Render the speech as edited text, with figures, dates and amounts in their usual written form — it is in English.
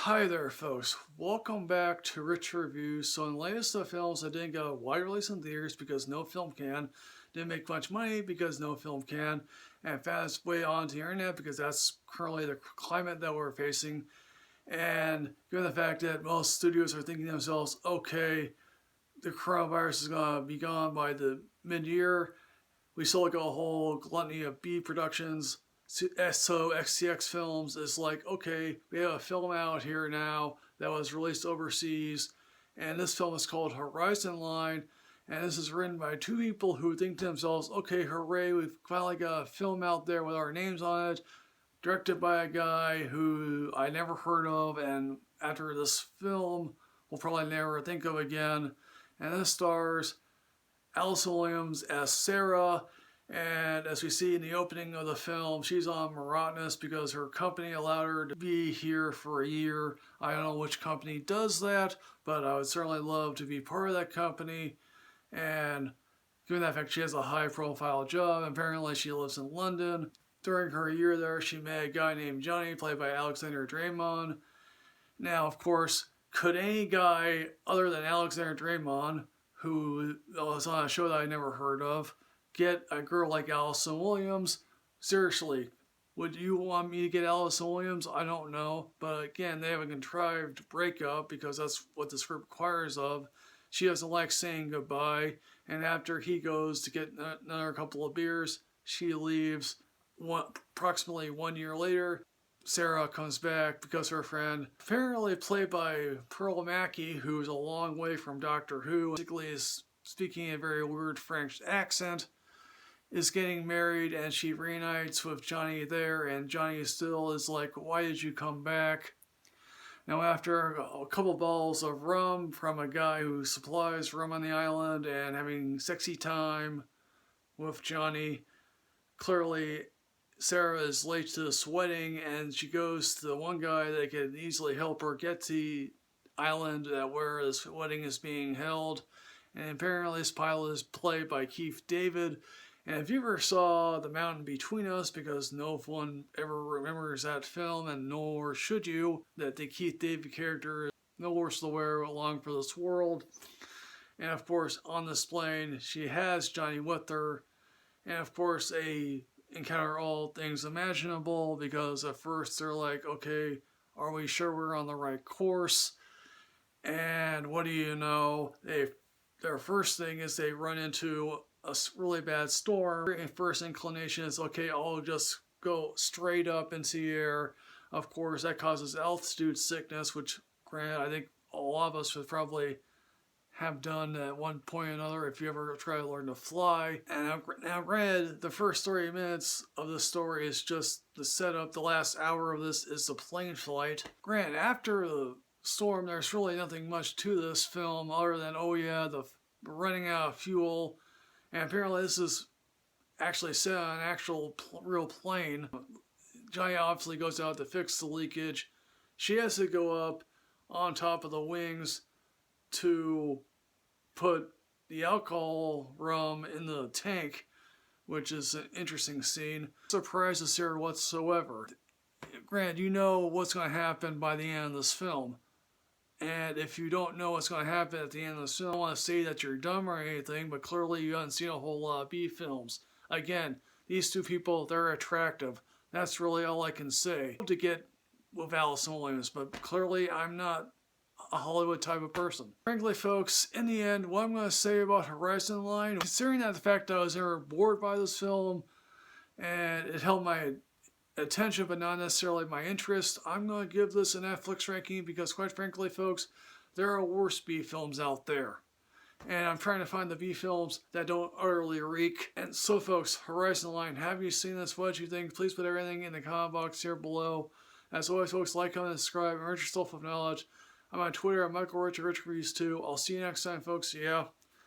Hi there, folks. Welcome back to Rich Reviews. So, in the latest of films that didn't get a wide release in theaters because no film can, didn't make much money because no film can, and found its way onto the internet because that's currently the climate that we're facing. And given the fact that most studios are thinking to themselves, okay, the coronavirus is going to be gone by the mid year, we still got a whole gluttony of B productions. So XTX Films is like, okay, we have a film out here now that was released overseas, and this film is called Horizon Line, and this is written by two people who think to themselves, okay, hooray, we've finally got a film out there with our names on it, directed by a guy who I never heard of, and after this film, we'll probably never think of again. And this stars Allison Williams as Sarah, and as we see in the opening of the film, she's on monotonous because her company allowed her to be here for a year. I don't know which company does that, but I would certainly love to be part of that company. And given that fact, she has a high-profile job. Apparently, she lives in London. During her year there, she met a guy named Johnny, played by Alexander Draymond. Now, of course, could any guy other than Alexander Draymond, who was on a show that I never heard of, get a girl like Allison Williams? Seriously, would you want me to get Allison Williams? I don't know. But again, they have a contrived breakup because that's what the script requires of. She doesn't like saying goodbye, and after he goes to get another couple of beers, she leaves. Approximately 1 year later, Sarah comes back because her friend, apparently played by Pearl Mackie, who's a long way from Doctor Who, basically is speaking a very weird French accent, is getting married, and she reunites with Johnny there, and Johnny still is like, why did you come back? Now, after a couple bottles of rum from a guy who supplies rum on the island and having sexy time with Johnny, clearly Sarah is late to this wedding, and she goes to the one guy that could easily help her get to the island where this wedding is being held. And apparently this pilot is played by Keith David. And if you ever saw The Mountain Between Us, because no one ever remembers that film, and nor should you, that the Keith David character is no worse the wear along for this world. And of course, on this plane, she has Johnny with her. And of course, they encounter all things imaginable, because at first they're like, okay, are we sure we're on the right course? And what do you know? Their first thing is they run into a really bad storm. And first inclination is, okay, I'll just go straight up into the air. Of course, that causes altitude sickness, which, granted, I think a lot of us would probably have done at one point or another if you ever try to learn to fly. And now granted, the first 30 minutes of the story is just the setup. The last hour of this is the plane flight. Granted, after the storm, there's really nothing much to this film other than, oh yeah, the running out of fuel. And apparently this is actually set on an actual real plane. Johnny obviously goes out to fix the leakage. She has to go up on top of the wings to put the alcohol rum in the tank, which is an interesting scene. Surprises here whatsoever. Granted, you know what's going to happen by the end of this film. And if you don't know what's going to happen at the end of the film, I don't want to say that you're dumb or anything, but clearly you haven't seen a whole lot of B films. Again, these two people, they're attractive. That's really all I can say to get with Allison Williams, but clearly I'm not a Hollywood type of person. Frankly, folks, in the end, what I'm going to say about Horizon Line, considering that the fact that I was never bored by this film, and it held my attention but not necessarily my interest, I'm going to give this a Netflix ranking because, quite frankly, folks, there are worse B films out there. And I'm trying to find the B films that don't utterly reek. And so, folks, Horizon Line, have you seen this? What do you think? Please put everything in the comment box here below. As always, folks, like, comment, and subscribe, and enrich yourself with knowledge. I'm on Twitter at Michael Rich Reviews 2. I'll see you next time, folks. Yeah.